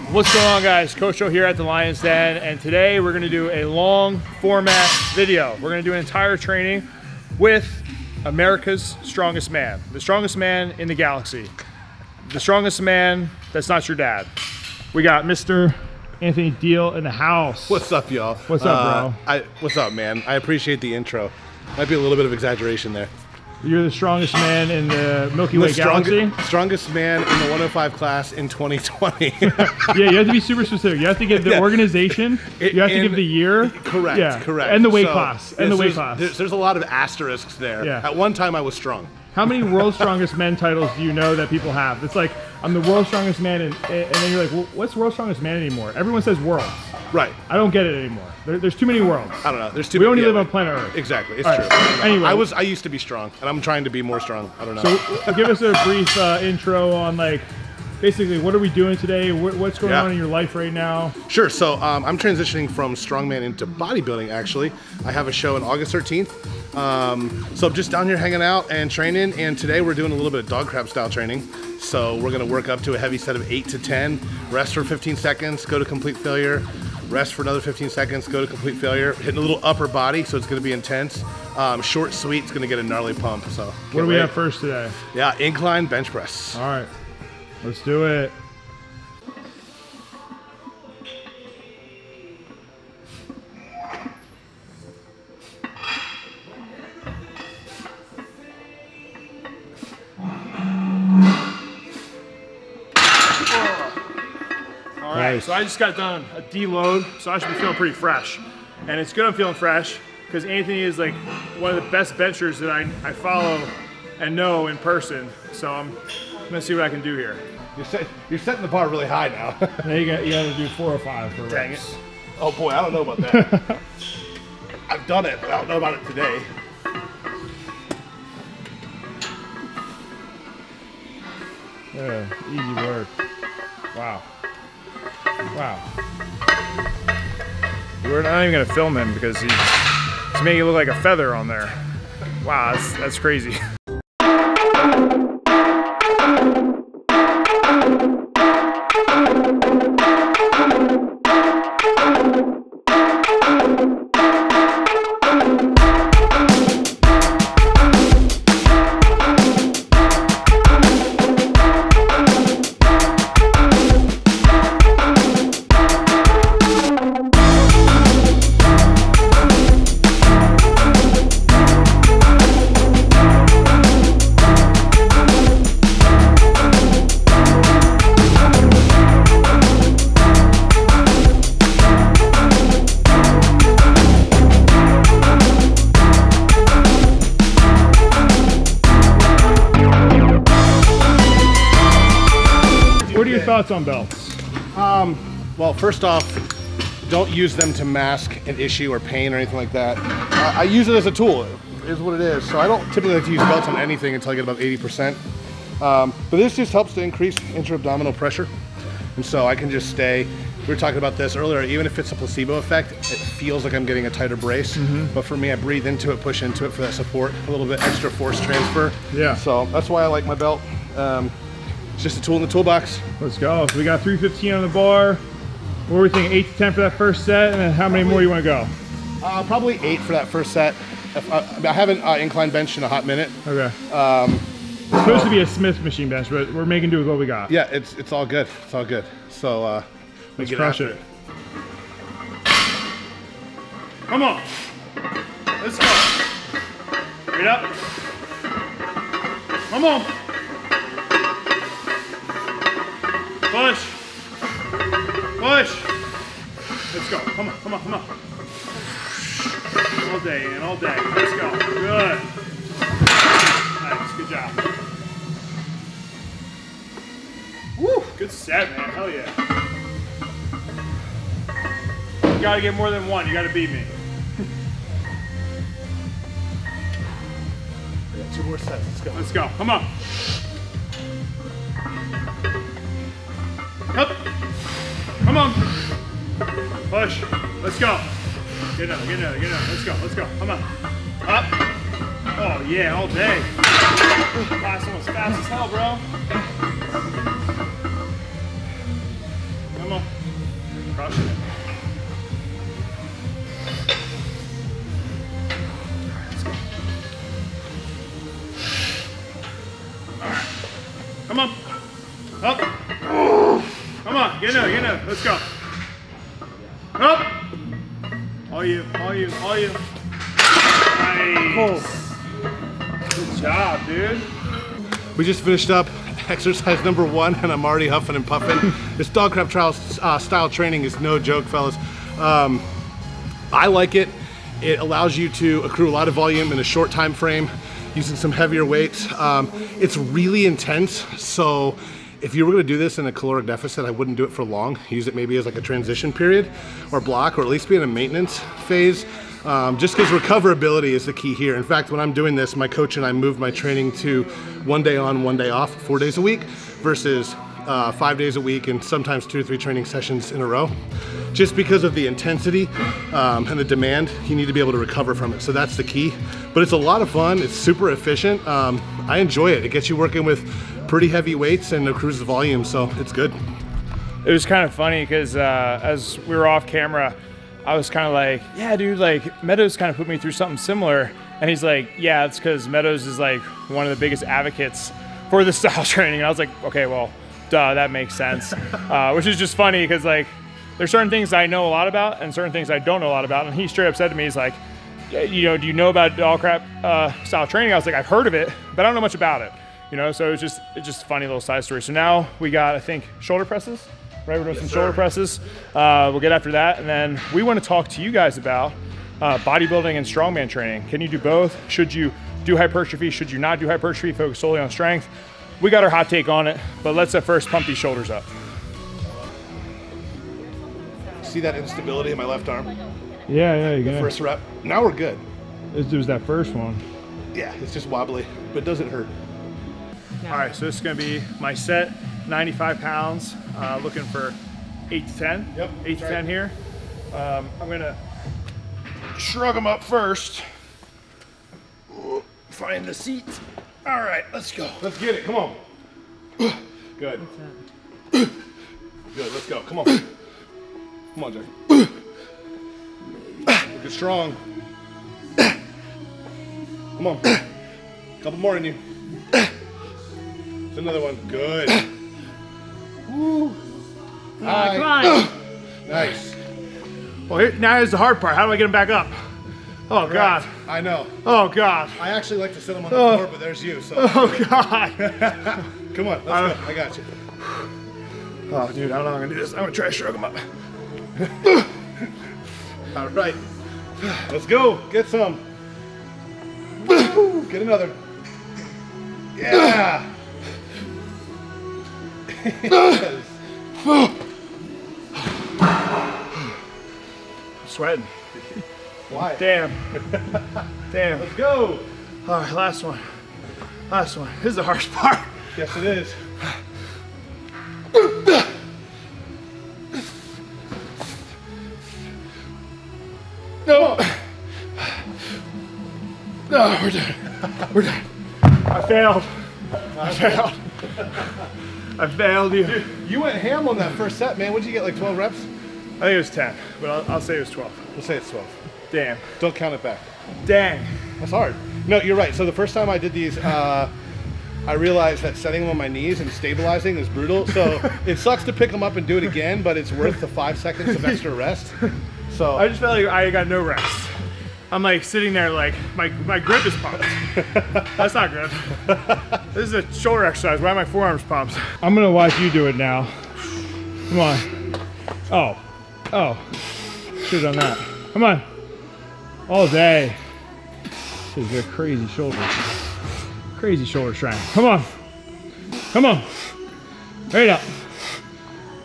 What's going on, guys? Coach Joe here at the Lion's Den, and today we're going to do a long format video. We're going to do an entire training with America's strongest man, the strongest man in the galaxy, the strongest man that's not your dad. We got Mr. Anthony Diehl in the house. What's up, y'all? What's up, bro? What's up, man? I appreciate the intro. Might be a little bit of exaggeration there. You're the strongest man in the Milky Way galaxy? Strongest man in the 105 class in 2020. Yeah, you have to be super specific. You have to give the organization, you have to give the year. Correct, yeah. correct. And the weight class. And the weight class. There's a lot of asterisks there. Yeah. At one time, I was strong. How many world's strongest men titles do you know that people have? It's like, I'm the world's strongest man, and then you're like, well, what's world's strongest man anymore? Everyone says worlds. Right. I don't get it anymore. There's too many worlds. I don't know. There's too We many. only live on planet Earth. Exactly. It's All true. right. Anyway. I used to be strong, and I'm trying to be more strong. I don't know. So give us a brief intro on, like, basically, what are we doing today? What's going on in your life right now? Sure. So I'm transitioning from strongman into bodybuilding, actually. I have a show on August 13th. So I'm just down here hanging out and training, and today we're doing a little bit of dog crab style training. So we're going to work up to a heavy set of 8 to 10, rest for 15 seconds, go to complete failure, rest for another 15 seconds, go to complete failure, hitting a little upper body, so it's going to be intense. Short, sweet, it's going to get a gnarly pump. So what do we have first today? Yeah, incline bench press. All right, let's do it. All right, so I just got done a deload, so I should be feeling pretty fresh. And it's good I'm feeling fresh, because Anthony is like one of the best benchers that I follow and know in person. So I'm gonna see what I can do here. You're setting the bar really high now. Now you gotta do 4 or 5 for reps. Dang it. Oh boy, I don't know about that. I've done it, but I don't know about it today. Yeah, easy work. Wow. Wow. We're not even gonna film him because he's making it look like a feather on there. Wow, that's crazy. What are your thoughts on belts? Well, first off, don't use them to mask an issue or pain or anything like that. I use it as a tool, is what it is. So I don't typically like to use belts on anything until I get about 80%. But this just helps to increase intra-abdominal pressure. And so I can just stay. We were talking about this earlier, even if it's a placebo effect, it feels like I'm getting a tighter brace. But for me, I breathe into it, push into it for that support, a little bit extra force transfer. Yeah. So that's why I like my belt. It's just a tool in the toolbox. Let's go. So we got 315 on the bar. What were we thinking, 8 to 10 for that first set? And then how many more you want to go? Probably 8 for that first set. I haven't incline benched in a hot minute. Okay. It's supposed to be a Smith machine bench, but we're making do with what we got. Yeah, it's all good. It's all good. So let's crush it. Come on. Let's go. Right up. Come on. Push. Push. Let's go. Come on, come on, come on. All day and all day. Let's go. Good. Nice. Good job. Woo. Good set, man. Hell yeah. You gotta get more than 1. You gotta beat me. We got 2 more sets. Let's go. Let's go. Come on. Up. Come on. Push. Let's go. Get another, get another, get another. Let's go, let's go. Come on. Up. Oh, yeah, all day. Last one was fast as hell, bro. Come Get in there. Let's go. Up. All you. Nice. Good job, dude. We just finished up exercise number 1 and I'm already huffing and puffing. This dog crap trial style training is no joke, fellas. I like it. It allows you to accrue a lot of volume in a short time frame using some heavier weights. It's really intense, so if you were gonna do this in a caloric deficit, I wouldn't do it for long. Use it maybe as like a transition period or block, or at least be in a maintenance phase. Just because recoverability is the key here. In fact, when I'm doing this, my coach and I moved my training to 1 day on, 1 day off, 4 days a week versus 5 days a week and sometimes 2 or 3 training sessions in a row. Just because of the intensity and the demand, you need to be able to recover from it. So that's the key. But it's a lot of fun. It's super efficient. I enjoy it. It gets you working with pretty heavy weights and accrues the volume, so it's good. It was kind of funny because as we were off camera, I was kind of like, yeah, dude, like Meadows kind of put me through something similar. And he's like, yeah, it's because Meadows is like one of the biggest advocates for this style training. And I was like, okay, well, duh, that makes sense. Which is just funny because like there's certain things I know a lot about and certain things I don't know a lot about. And he straight up said to me, he's like, you know, do you know about dog crap style training? I was like, I've heard of it, but I don't know much about it. You know, so it's just a funny little side story. So now we got, I think, shoulder presses, right? We're doing some shoulder presses. We'll get after that. And then we want to talk to you guys about bodybuilding and strongman training. Can you do both? Should you do hypertrophy? Should you not do hypertrophy? Focus solely on strength? We got our hot take on it, but let's at first pump these shoulders up. See that instability in my left arm? Yeah, you got first rep. Now we're good. It was that first one. Yeah, it's just wobbly, but it doesn't hurt. All right, so this is gonna be my set, 95 pounds, looking for 8 to 10. Yep. 8 to 10 here. I'm gonna shrug them up first. Find the seat. All right, let's go. Let's get it, come on. Good. Good, let's go, come on. Come on, Jack. Get strong. Come on. Couple more in you. Another one. Good. Woo. Come on. Nice. Well, now here's the hard part. How do I get him back up? Oh, right. God. I know. Oh, God. I actually like to sit him on the floor, but there's you. So. Oh, God. Come on. Let's go. I got you. Oh, dude, I don't know how I'm going to do this. I'm going to try to shrug him up. All right. Let's go. Get some. Woo. Get another. Yeah. Yes. Sweating. Why? Damn. Damn. Let's go. All right, last one. Last one. This is the hardest part. Yes, it is. No. No, we're done. We're done. I failed. I failed. I failed you. Dude, you went ham on that first set, man. What'd you get, like 12 reps? I think it was 10, but I'll say it was 12. We'll say it's 12. Damn. Don't count it back. Dang. That's hard. No, you're right. So the first time I did these, I realized that setting them on my knees and stabilizing is brutal. So it sucks to pick them up and do it again, but it's worth the 5 seconds of extra rest. So I just felt like I got no rest. I'm like sitting there like my grip is pumped. That's not good. This is a shoulder exercise. Why are my forearms pumped? I'm gonna watch you do it now. Come on. Oh. Should have done that. Come on. All day. This is a crazy shoulder. Crazy shoulder strength. Come on. Come on. Right up.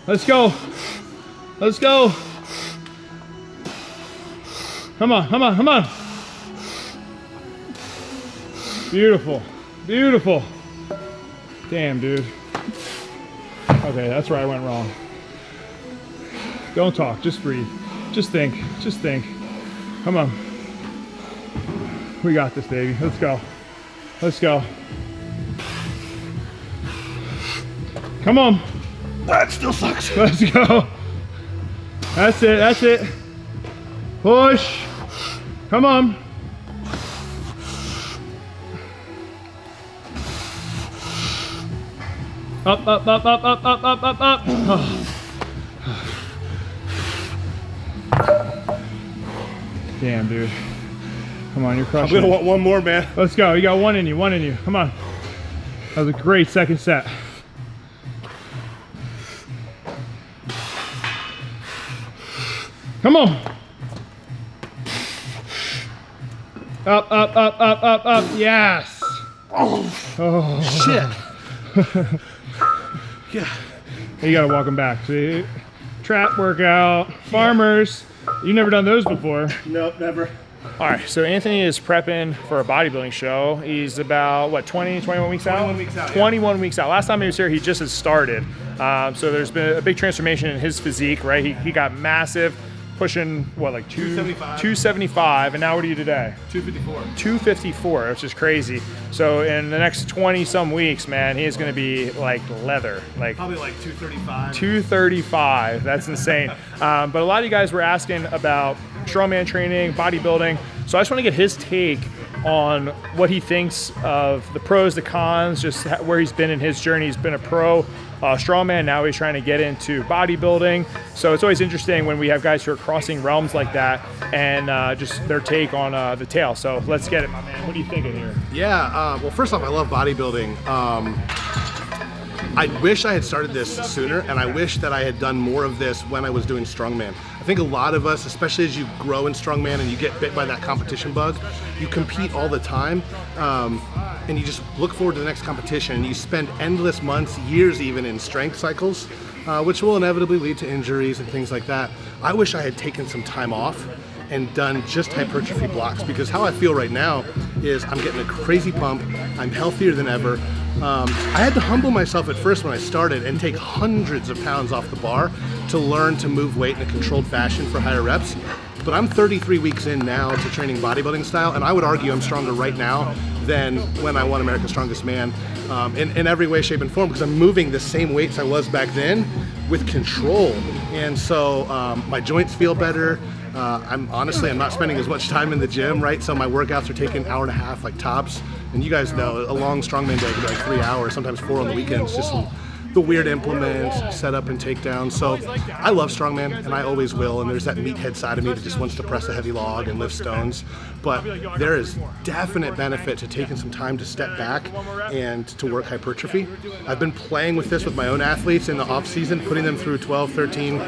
Let's go. Let's go. Come on, come on, come on. Beautiful, beautiful. Damn, dude. Okay, that's where I went wrong. Don't talk, just breathe. Just think, just think. Come on. We got this, baby. Let's go. Let's go. Come on. That still sucks. Let's go. That's it, that's it. Push. Come on. Up, up, up, up, up, up, up, up, up. Oh. Damn, dude. Come on, you're crushing. I'm gonna want one more, man. Let's go. You got one in you, one in you. Come on. That was a great second set. Come on. Up, up, up, up, up, up. Yes. Oh, shit. Yeah. You gotta walk them back. See? Trap workout. Farmers. You've never done those before. Nope, never. All right, so Anthony is prepping for a bodybuilding show. He's about, what, 21 weeks out? 21 weeks out, 21 weeks out. Last time he was here, he just had started. So there's been a big transformation in his physique, right? He got massive, pushing, what, like 275, and now what are you today? 254. 254, which is crazy. So in the next 20-some weeks, man, he is gonna be like leather. Like probably like 235. 235, that's insane. But a lot of you guys were asking about strongman training, bodybuilding. So I just want to get his take on what he thinks of the pros, the cons, just where he's been in his journey. He's been a pro strongman, now he's trying to get into bodybuilding. So it's always interesting when we have guys who are crossing realms like that and just their take on the tale. So let's get it, my man. What are you thinking here? Yeah, well, first off, I love bodybuilding. I wish I had started this sooner, and I wish that I had done more of this when I was doing strongman. I think a lot of us, especially as you grow in strongman and you get bit by that competition bug, you compete all the time, and you just look forward to the next competition, and you spend endless months, years even, in strength cycles, which will inevitably lead to injuries and things like that. I wish I had taken some time off and done just hypertrophy blocks, because how I feel right now is I'm getting a crazy pump, I'm healthier than ever. I had to humble myself at first when I started and take hundreds of pounds off the bar to learn to move weight in a controlled fashion for higher reps. But I'm 33 weeks in now to training bodybuilding style, and I would argue I'm stronger right now than when I won America's Strongest Man in every way, shape, and form, because I'm moving the same weights I was back then with control. And so my joints feel better. I'm not spending as much time in the gym, right? So my workouts are taking an hour and a half, like tops. And you guys know, a long strongman day could be like 3 hours, sometimes 4 on the weekends, just the weird implements, setup and takedown. So I love strongman, and I always will. And there's that meathead side of me that just wants to press a heavy log and lift stones. But there is definite benefit to taking some time to step back and to work hypertrophy. I've been playing with this with my own athletes in the off season, putting them through 12, 13,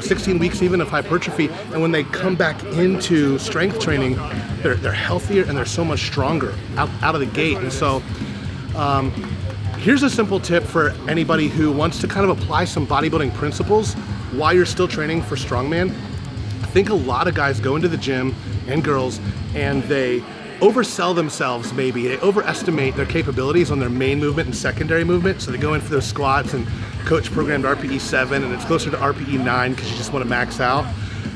16 weeks even of hypertrophy, and when they come back into strength training, they're healthier and they're so much stronger out of the gate. And so here's a simple tip for anybody who wants to kind of apply some bodybuilding principles while you're still training for strongman. I think a lot of guys go into the gym, and girls, and they oversell themselves maybe. They overestimate their capabilities on their main movement and secondary movement. So they go in for those squats, and coach programmed RPE 7, and it's closer to RPE 9 because you just want to max out.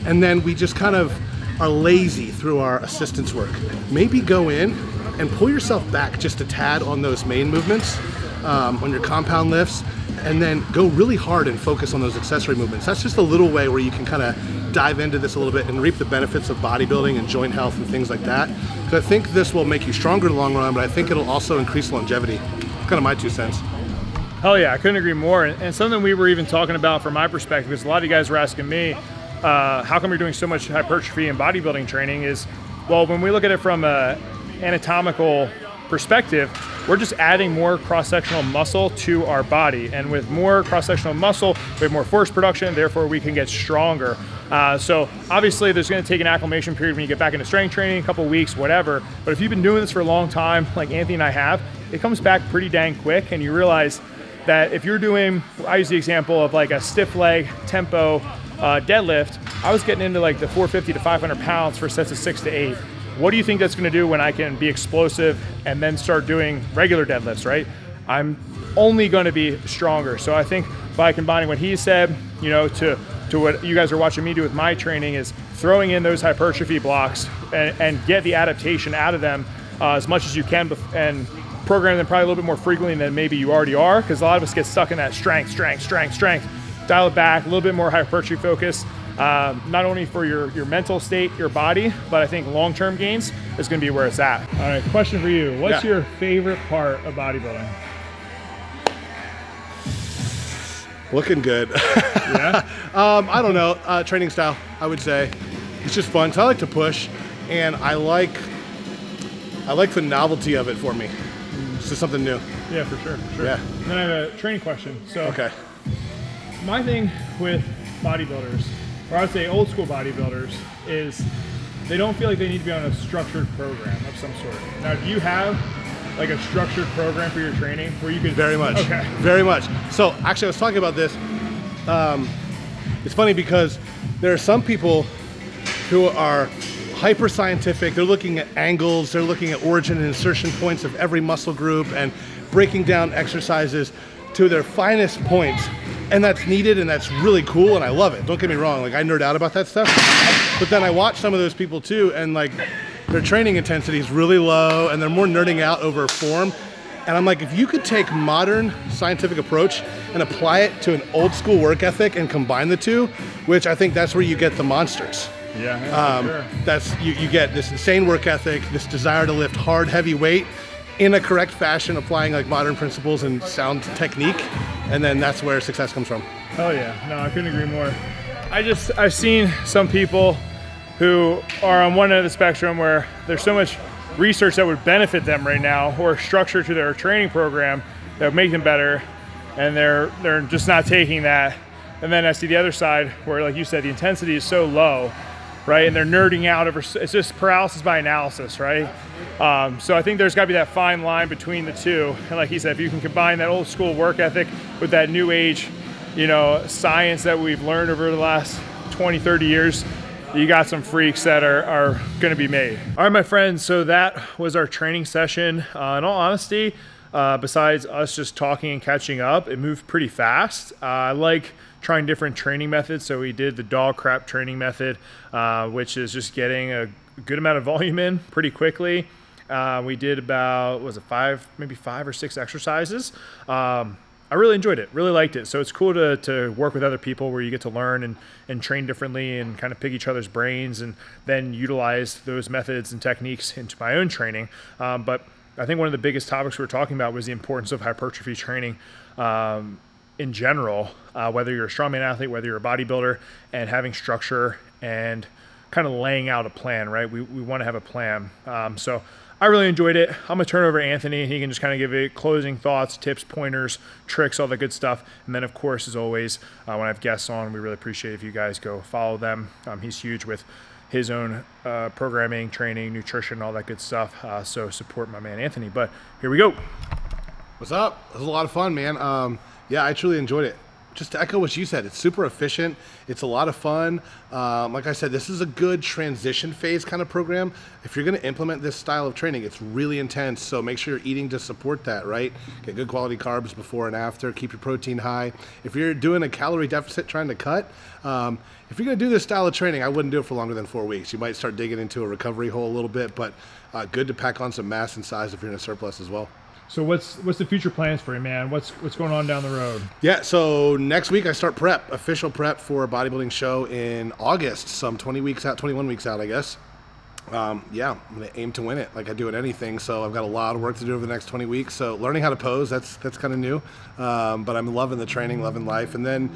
And then we just kind of are lazy through our assistance work. Maybe go in and pull yourself back just a tad on those main movements, on your compound lifts, and then go really hard and focus on those accessory movements. That's just a little way where you can kind of dive into this a little bit and reap the benefits of bodybuilding and joint health and things like that. Because I think this will make you stronger in the long run, but I think it'll also increase longevity. Kind of my 2 cents. Hell yeah, I couldn't agree more. And something we were even talking about from my perspective, because a lot of you guys were asking me, how come you're doing so much hypertrophy and bodybuilding training, is, well, when we look at it from an anatomical perspective, we're just adding more cross-sectional muscle to our body. And with more cross-sectional muscle, we have more force production, therefore we can get stronger. So obviously there's gonna take an acclimation period when you get back into strength training, a couple weeks, whatever. But if you've been doing this for a long time, like Anthony and I have, it comes back pretty dang quick, and you realize that if you're doing, I use the example of like a stiff leg tempo deadlift, I was getting into like the 450 to 500 pounds for sets of 6 to 8. What do you think that's gonna do when I can be explosive and then start doing regular deadlifts, right? I'm only gonna be stronger. So I think by combining what he said, to what you guys are watching me do with my training, is throwing in those hypertrophy blocks and get the adaptation out of them as much as you can, and program them probably a little bit more frequently than maybe you already are, because a lot of us get stuck in that strength. Dial it back, a little bit more hypertrophy focus, not only for your mental state, your body, but I think long-term gains is gonna be where it's at. All right, question for you. What's your favorite part of bodybuilding? Looking good. Yeah? I don't know. Training style, I would say. It's just fun. So I like to push, and I like the novelty of it for me. It's just something new. Yeah, for sure. Yeah. And then I have a training question. So Okay. my thing with bodybuilders, or I would say old school bodybuilders, is they don't feel like they need to be on a structured program of some sort. Now, do you have like a structured program for your training where you could? Very much. Okay. Very much. So actually, I was talking about this. It's funny because there are some people who are hyper scientific. They're looking at angles. They're looking at origin and insertion points of every muscle group and breaking down exercises to their finest points. And that's needed, and that's really cool, and I love it. Don't get me wrong. Like, I nerd out about that stuff. But then I watch some of those people too, and like their training intensity is really low, and they're more nerding out over form. And I'm like, if you could take modern scientific approach and apply it to an old school work ethic and combine the two, which I think that's where you get the monsters. Yeah, sure. That's you get this insane work ethic, this desire to lift hard, heavy weight in a correct fashion, applying like modern principles and sound technique, and then that's where success comes from. Oh yeah, no, I couldn't agree more. I've seen some people who are on one end of the spectrum where there's so much research that would benefit them right now, or structure to their training program that would make them better, and they're just not taking that. And then I see the other side where, like you said, the intensity is so low, right? And they're nerding out over, it's just paralysis by analysis, right? So I think there's got to be that fine line between the two. And like he said, if you can combine that old school work ethic with that new age, you know, science that we've learned over the last 20, 30 years, you got some freaks that are going to be made. All right, my friends, so that was our training session. In all honesty, besides us just talking and catching up, it moved pretty fast. I like trying different training methods. So we did the dog crap training method, which is just getting a good amount of volume in pretty quickly. We did about, maybe five or six exercises. I really enjoyed it, really liked it. So it's cool to work with other people where you get to learn and train differently and kind of pick each other's brains and then utilize those methods and techniques into my own training. But I think one of the biggest topics we were talking about was the importance of hypertrophy training in general, whether you're a strongman athlete, whether you're a bodybuilder, and having structure and kind of laying out a plan, right? We want to have a plan. So I really enjoyed it. I'm gonna turn it over to Anthony. He can just kind of give it closing thoughts, tips, pointers, tricks, all that good stuff. And then of course, as always, when I have guests on, we really appreciate if you guys go follow them. He's huge with his own programming, training, nutrition, all that good stuff. So support my man, Anthony. But here we go. What's up? It was a lot of fun, man. Yeah, I truly enjoyed it. Just to echo what you said, it's super efficient. It's a lot of fun. Like I said, this is a good transition phase kind of program. If you're going to implement this style of training, it's really intense. So make sure you're eating to support that, right? Get good quality carbs before and after. Keep your protein high. If you're doing a calorie deficit trying to cut, if you're going to do this style of training, I wouldn't do it for longer than 4 weeks. You might start digging into a recovery hole a little bit, but good to pack on some mass and size if you're in a surplus as well. So what's the future plans for you, man? What's going on down the road? Yeah, so next week I start official prep for a bodybuilding show in August. So I'm 21 weeks out, I guess. Yeah, I'm gonna aim to win it like I do at anything. So I've got a lot of work to do over the next 20 weeks. So learning how to pose, that's kind of new. But I'm loving the training, loving life. And then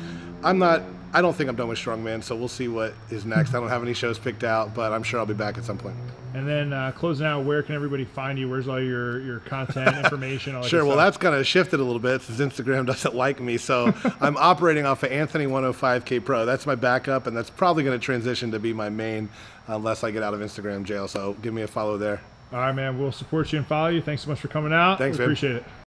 I don't think I'm done with Strongman, so we'll see what is next. I don't have any shows picked out, but I'm sure I'll be back at some point. And then closing out, where can everybody find you? Where's all your content, information, all that Sure, good well, stuff? that's kind of shifted a little bit since Instagram doesn't like me. So I'm operating off of Anthony 105K Pro. That's my backup, and that's probably going to transition to be my main unless I get out of Instagram jail. So give me a follow there. All right, man. We'll support you and follow you. Thanks so much for coming out. Thanks, man. Appreciate it.